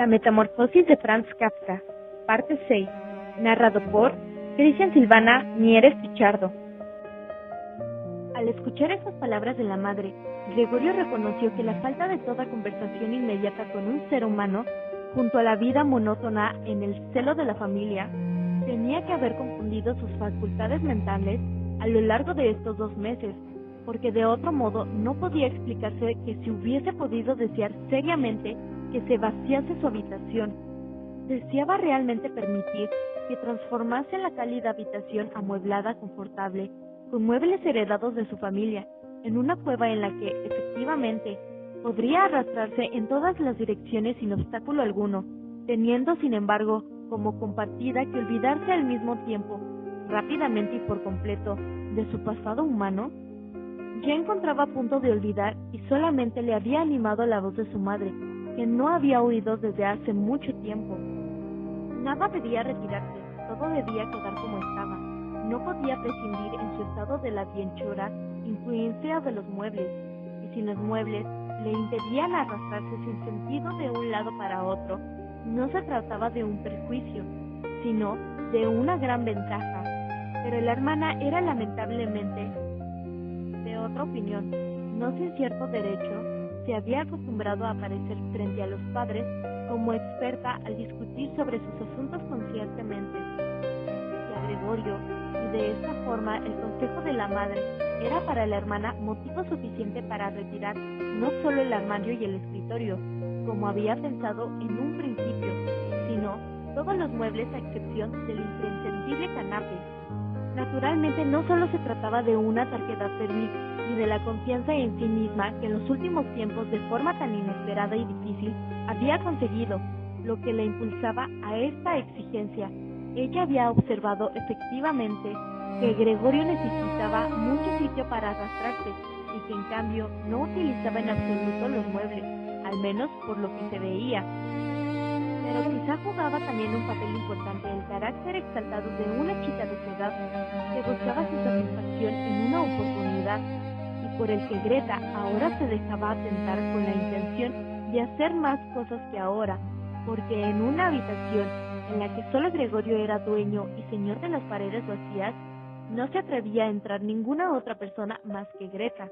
La metamorfosis de Franz Kafka, parte 6, narrado por Cristian Silvana Mieres Pichardo. Al escuchar esas palabras de la madre, Gregorio reconoció que la falta de toda conversación inmediata con un ser humano, junto a la vida monótona en el seno de la familia, tenía que haber confundido sus facultades mentales a lo largo de estos 2 meses, porque de otro modo no podía explicarse que si hubiese podido desear seriamente que se vaciase su habitación. Deseaba realmente permitir que transformase la cálida habitación amueblada, confortable, con muebles heredados de su familia, en una cueva en la que, efectivamente, podría arrastrarse en todas las direcciones sin obstáculo alguno, teniendo, sin embargo, como compartida que olvidarse al mismo tiempo, rápidamente y por completo, de su pasado humano. Ya encontraba a punto de olvidar y solamente le había animado la voz de su madre, que no había oído desde hace mucho tiempo. Nada debía retirarse, todo debía quedar como estaba. No podía prescindir en su estado de la bienhechora influencia de los muebles, y si los muebles le impedían arrastrarse sin sentido de un lado para otro, no se trataba de un perjuicio, sino de una gran ventaja. Pero la hermana era lamentablemente de otra opinión. No sin cierto derecho, se había acostumbrado a aparecer frente a los padres como experta al discutir sobre sus asuntos conscientemente. Y a Gregorio, y de esta forma el consejo de la madre era para la hermana motivo suficiente para retirar no solo el armario y el escritorio, como había pensado en un principio, sino todos los muebles a excepción del imprescindible canape. Naturalmente no solo se trataba de una tarjeta servil y de la confianza en sí misma que en los últimos tiempos de forma tan inesperada y difícil había conseguido, lo que la impulsaba a esta exigencia. Ella había observado efectivamente que Gregorio necesitaba mucho sitio para arrastrarse y que en cambio no utilizaba en absoluto los muebles, al menos por lo que se veía. Pero quizá jugaba también un papel importante el carácter exaltado de una chica de su edad que buscaba su satisfacción en una oportunidad y por el que Greta ahora se dejaba atentar con la intención de hacer más cosas que ahora, porque en una habitación en la que solo Gregorio era dueño y señor de las paredes vacías, no se atrevía a entrar ninguna otra persona más que Greta.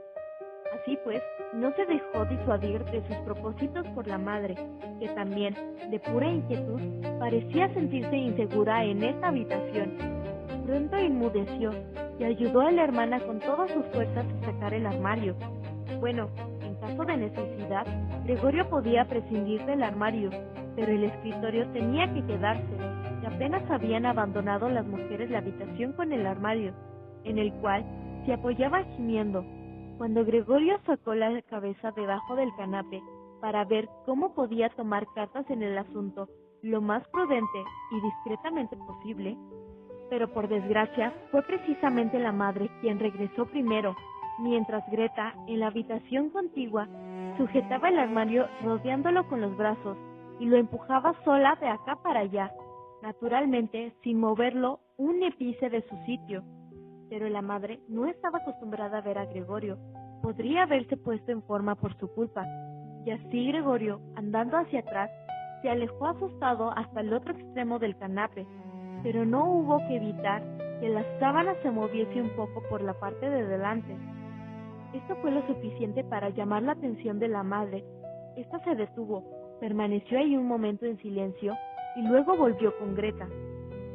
Así pues, no se dejó disuadir de sus propósitos por la madre, que también, de pura inquietud, parecía sentirse insegura en esta habitación. Pronto enmudeció y ayudó a la hermana con todas sus fuerzas a sacar el armario. Bueno, en caso de necesidad, Gregorio podía prescindir del armario, pero el escritorio tenía que quedarse, y apenas habían abandonado las mujeres la habitación con el armario, en el cual se apoyaba gimiendo, cuando Gregorio sacó la cabeza debajo del canape para ver cómo podía tomar cartas en el asunto lo más prudente y discretamente posible. Pero por desgracia fue precisamente la madre quien regresó primero, mientras Greta, en la habitación contigua, sujetaba el armario rodeándolo con los brazos y lo empujaba sola de acá para allá, naturalmente sin moverlo un épice de su sitio. Pero la madre no estaba acostumbrada a ver a Gregorio. Podría haberse puesto en forma por su culpa. Y así Gregorio, andando hacia atrás, se alejó asustado hasta el otro extremo del canape, pero no hubo que evitar que la sábana se moviese un poco por la parte de delante. Esto fue lo suficiente para llamar la atención de la madre. Esta se detuvo, permaneció ahí un momento en silencio y luego volvió con Greta.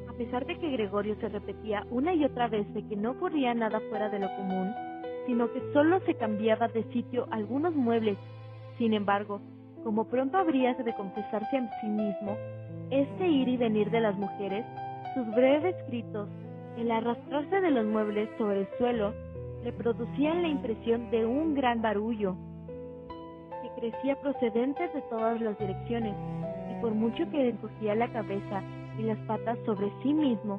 A pesar de que Gregorio se repetía una y otra vez de que no ocurría nada fuera de lo común, sino que solo se cambiaba de sitio algunos muebles, sin embargo, como pronto habría de confesarse a sí mismo, este ir y venir de las mujeres, sus breves gritos, el arrastrarse de los muebles sobre el suelo, le producían la impresión de un gran barullo que crecía procedente de todas las direcciones, y por mucho que encogía la cabeza y las patas sobre sí mismo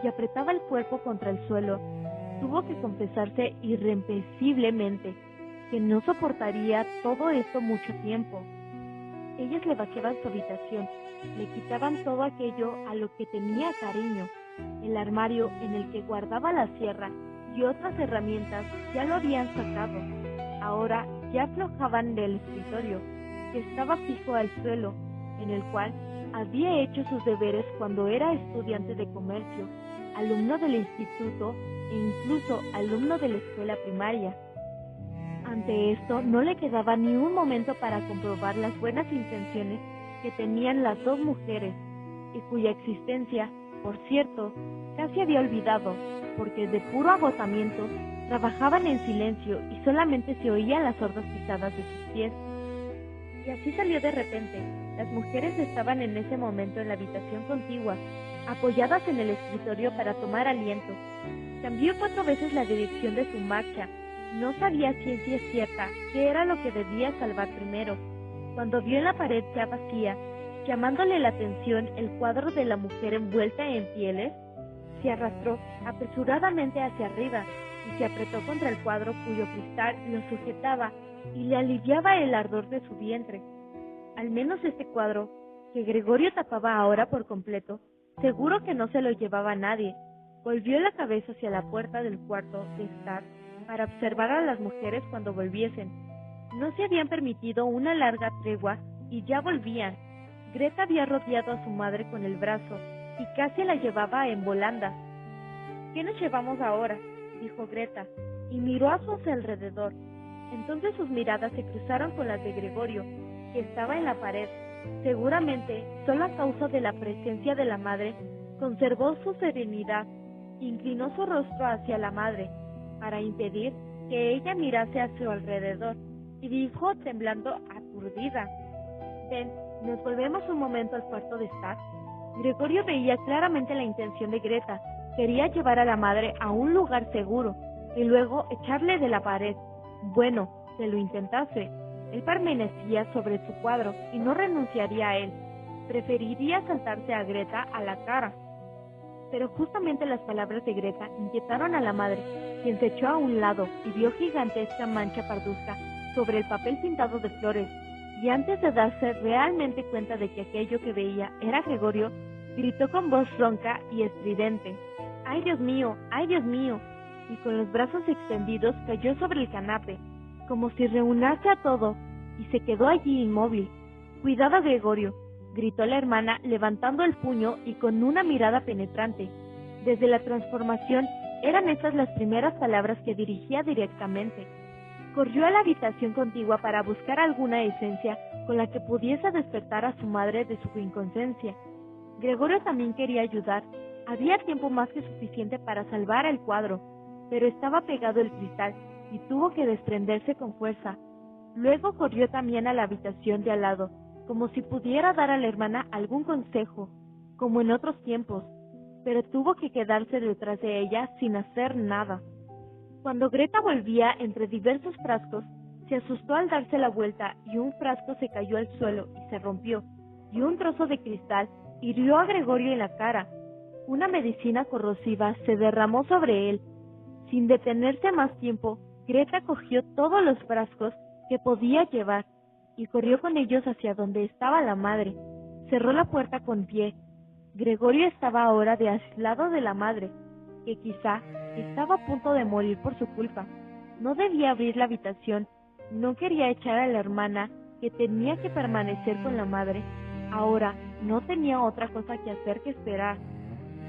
y apretaba el cuerpo contra el suelo, tuvo que confesarse irreprensiblemente que no soportaría todo esto mucho tiempo. Ellas le vaciaban su habitación, le quitaban todo aquello a lo que tenía cariño. El armario en el que guardaba la sierra y otras herramientas ya lo habían sacado. Ahora ya aflojaban del escritorio, que estaba fijo al suelo, en el cual había hecho sus deberes cuando era estudiante de comercio, alumno del instituto e incluso alumno de la escuela primaria. Ante esto, no le quedaba ni un momento para comprobar las buenas intenciones que tenían las dos mujeres, y cuya existencia, por cierto, casi había olvidado, porque de puro agotamiento trabajaban en silencio y solamente se oían las sordas pisadas de sus pies. Y así salió de repente. Las mujeres estaban en ese momento en la habitación contigua, apoyadas en el escritorio para tomar aliento. Cambió 4 veces la dirección de su marcha. No sabía a ciencia cierta qué era lo que debía salvar primero. Cuando vio en la pared ya vacía, llamándole la atención el cuadro de la mujer envuelta en pieles, se arrastró apresuradamente hacia arriba y se apretó contra el cuadro cuyo cristal lo sujetaba y le aliviaba el ardor de su vientre. Al menos este cuadro, que Gregorio tapaba ahora por completo, seguro que no se lo llevaba nadie. Volvió la cabeza hacia la puerta del cuarto de estar para observar a las mujeres cuando volviesen. No se habían permitido una larga tregua y ya volvían. Greta había rodeado a su madre con el brazo y casi la llevaba en volandas. ¿Qué nos llevamos ahora?, dijo Greta, y miró a su alrededor. Entonces sus miradas se cruzaron con las de Gregorio, que estaba en la pared. Seguramente, solo a causa de la presencia de la madre, conservó su serenidad. Inclinó su rostro hacia la madre, para impedir que ella mirase a su alrededor, y dijo temblando aturdida: «Ven, nos volvemos un momento al cuarto de estar». Gregorio veía claramente la intención de Greta. Quería llevar a la madre a un lugar seguro, y luego echarle de la pared. Bueno, que lo intentase. Él permanecía sobre su cuadro y no renunciaría a él. Preferiría saltarse a Greta a la cara. Pero justamente las palabras de Greta inquietaron a la madre, quien se echó a un lado y vio gigantesca mancha parduzca sobre el papel pintado de flores, y antes de darse realmente cuenta de que aquello que veía era Gregorio, gritó con voz ronca y estridente: ¡Ay, Dios mío! ¡Ay, Dios mío! Y con los brazos extendidos cayó sobre el canape, como si reunase a todo, y se quedó allí inmóvil. «¡Cuidado, Gregorio!», gritó la hermana levantando el puño y con una mirada penetrante. Desde la transformación eran estas las primeras palabras que dirigía directamente. Corrió a la habitación contigua para buscar alguna esencia con la que pudiese despertar a su madre de su inconsciencia. Gregorio también quería ayudar. Había tiempo más que suficiente para salvar el cuadro, pero estaba pegado el cristal y tuvo que desprenderse con fuerza. Luego corrió también a la habitación de al lado, como si pudiera dar a la hermana algún consejo, como en otros tiempos, pero tuvo que quedarse detrás de ella sin hacer nada. Cuando Greta volvía entre diversos frascos, se asustó al darse la vuelta y un frasco se cayó al suelo y se rompió, y un trozo de cristal hirió a Gregorio en la cara. Una medicina corrosiva se derramó sobre él. Sin detenerse más tiempo, Greta cogió todos los frascos que podía llevar y corrió con ellos hacia donde estaba la madre. Cerró la puerta con pie. Gregorio estaba ahora de aislado de la madre, que quizá estaba a punto de morir por su culpa. No debía abrir la habitación, no quería echar a la hermana, que tenía que permanecer con la madre. Ahora no tenía otra cosa que hacer que esperar.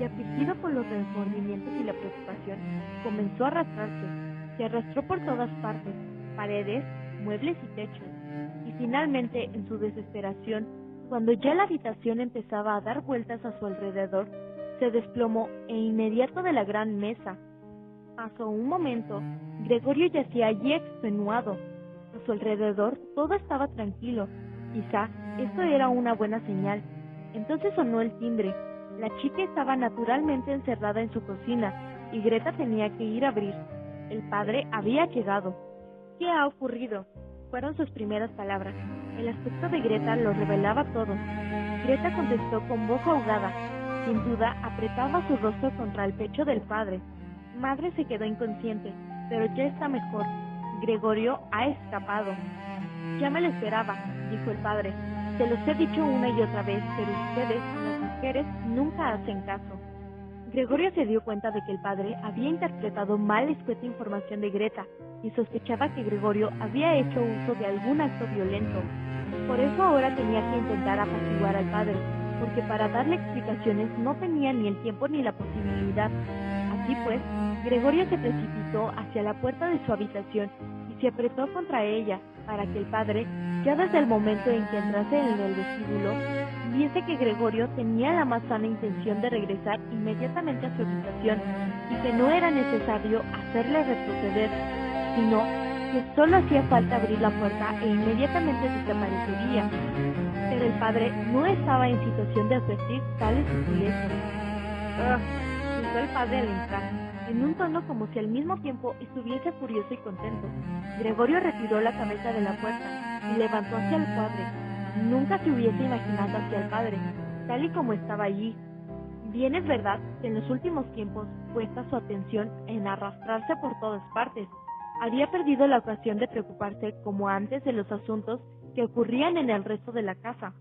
Y afligido por los remordimientos y la preocupación, comenzó a arrastrarse. Se arrastró por todas partes, paredes, muebles y techos. Y finalmente, en su desesperación, cuando ya la habitación empezaba a dar vueltas a su alrededor, se desplomó e inmediato de la gran mesa. Pasó un momento. Gregorio yacía allí extenuado. A su alrededor todo estaba tranquilo. Quizá esto era una buena señal. Entonces sonó el timbre. La chica estaba naturalmente encerrada en su cocina y Greta tenía que ir a abrir. El padre había llegado. «¿Qué ha ocurrido?», fueron sus primeras palabras. El aspecto de Greta lo revelaba todo. Greta contestó con voz ahogada. Sin duda, apretaba su rostro contra el pecho del padre. Madre se quedó inconsciente, pero ya está mejor. Gregorio ha escapado. «Ya me lo esperaba», dijo el padre. «Se los he dicho una y otra vez, pero ustedes, las mujeres, nunca hacen caso». Gregorio se dio cuenta de que el padre había interpretado mal la escueta información de Greta y sospechaba que Gregorio había hecho uso de algún acto violento. Por eso ahora tenía que intentar apaciguar al padre, porque para darle explicaciones no tenía ni el tiempo ni la posibilidad. Así pues, Gregorio se precipitó hacia la puerta de su habitación y se apretó contra ella para que el padre, ya desde el momento en que entrase en el vestíbulo, viese que Gregorio tenía la más sana intención de regresar inmediatamente a su habitación y que no era necesario hacerle retroceder, sino que solo hacía falta abrir la puerta e inmediatamente desaparecería. Pero el padre no estaba en situación de advertir tales sutilezas. Gritó el padre al entrar, en un tono como si al mismo tiempo estuviese furioso y contento. Gregorio retiró la cabeza de la puerta y levantó hacia el padre. Nunca se hubiese imaginado hacia el padre, tal y como estaba allí. Bien es verdad que en los últimos tiempos puesta su atención en arrastrarse por todas partes. Había perdido la ocasión de preocuparse como antes de los asuntos que ocurrían en el resto de la casa,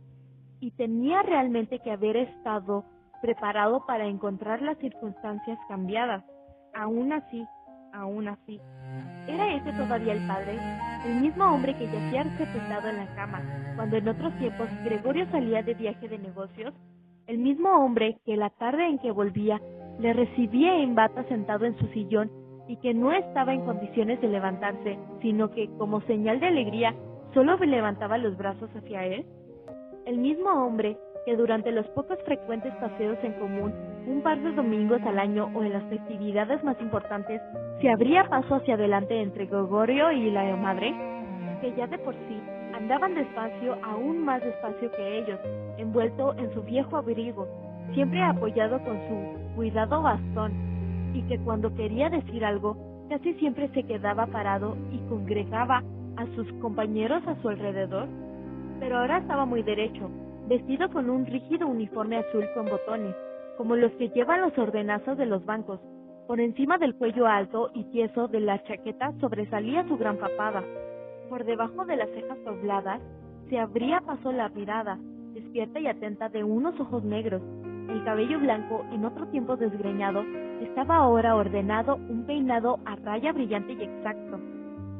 y tenía realmente que haber estado preparado para encontrar las circunstancias cambiadas. Aún así, ¿era ese todavía el padre? El mismo hombre que yacía sepultado en la cama, cuando en otros tiempos Gregorio salía de viaje de negocios, el mismo hombre que la tarde en que volvía le recibía en bata sentado en su sillón y que no estaba en condiciones de levantarse, sino que, como señal de alegría, solo levantaba los brazos hacia él. El mismo hombre que durante los pocos frecuentes paseos en común, un par de domingos al año o en las festividades más importantes, se abría paso hacia adelante entre Gregorio y la madre, que ya de por sí andaban despacio, aún más despacio que ellos, envuelto en su viejo abrigo, siempre apoyado con su cuidado bastón, y que cuando quería decir algo, casi siempre se quedaba parado y congregaba a sus compañeros a su alrededor. Pero ahora estaba muy derecho, vestido con un rígido uniforme azul con botones, como los que llevan los ordenanzas de los bancos. Por encima del cuello alto y tieso de la chaqueta sobresalía su gran papada. Por debajo de las cejas dobladas se abría paso la mirada, despierta y atenta de unos ojos negros. El cabello blanco, en otro tiempo desgreñado, estaba ahora ordenado, un peinado a raya brillante y exacto.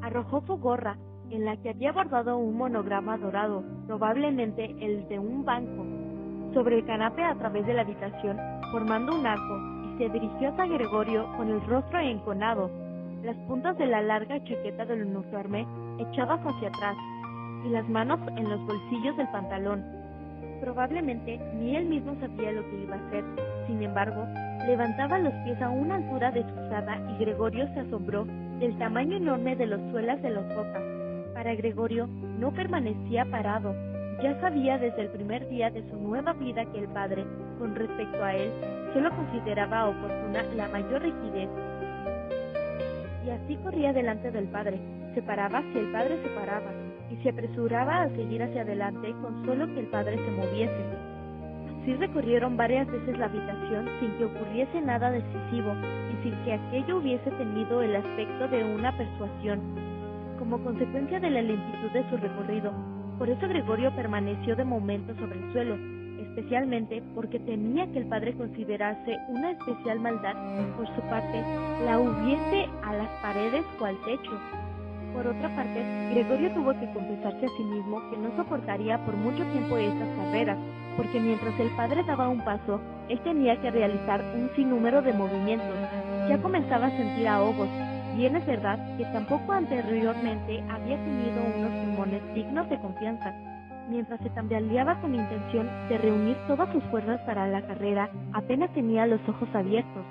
Arrojó su gorra, en la que había bordado un monograma dorado, probablemente el de un banco, sobre el canapé a través de la habitación, formando un arco, y se dirigió hacia Gregorio con el rostro enconado, las puntas de la larga chaqueta del uniforme echadas hacia atrás, y las manos en los bolsillos del pantalón. Probablemente ni él mismo sabía lo que iba a hacer. Sin embargo, levantaba los pies a una altura desusada y Gregorio se asombró del tamaño enorme de las suelas de las botas. Para Gregorio no permanecía parado. Ya sabía desde el primer día de su nueva vida que el padre, con respecto a él, solo consideraba oportuna la mayor rigidez. Y así corría delante del padre, se paraba si el padre se paraba, y se apresuraba a seguir hacia adelante con solo que el padre se moviese. Así recorrieron varias veces la habitación sin que ocurriese nada decisivo y sin que aquello hubiese tenido el aspecto de una persuasión. Como consecuencia de la lentitud de su recorrido, por eso Gregorio permaneció de momento sobre el suelo, especialmente porque temía que el padre considerase una especial maldad por su parte la hubiese a las paredes o al techo. Por otra parte, Gregorio tuvo que confesarse a sí mismo que no soportaría por mucho tiempo estas carreras, porque mientras el padre daba un paso, él tenía que realizar un sinnúmero de movimientos. Ya comenzaba a sentir ahogos. Bien es verdad que tampoco anteriormente había tenido unos pulmones dignos de confianza. Mientras se tambaleaba con intención de reunir todas sus fuerzas para la carrera, apenas tenía los ojos abiertos.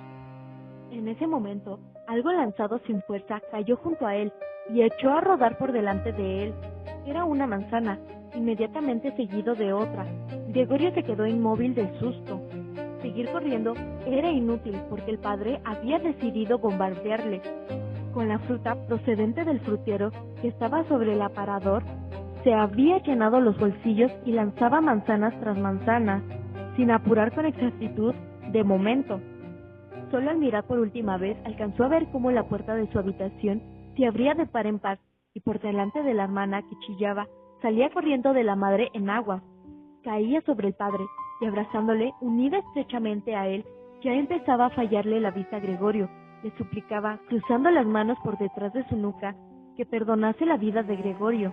En ese momento, algo lanzado sin fuerza cayó junto a él y echó a rodar por delante de él. Era una manzana, inmediatamente seguido de otra. Gregorio se quedó inmóvil del susto. Seguir corriendo era inútil porque el padre había decidido bombardearle. Con la fruta procedente del frutero que estaba sobre el aparador, se había llenado los bolsillos y lanzaba manzanas tras manzanas, sin apurar con exactitud de momento. Solo al mirar por última vez alcanzó a ver cómo la puerta de su habitación se abría de par en par y por delante de la hermana que chillaba salía corriendo de la madre en agua. Caía sobre el padre y abrazándole, unida estrechamente a él, ya empezaba a fallarle la vista a Gregorio. Le suplicaba, cruzando las manos por detrás de su nuca, que perdonase la vida de Gregorio.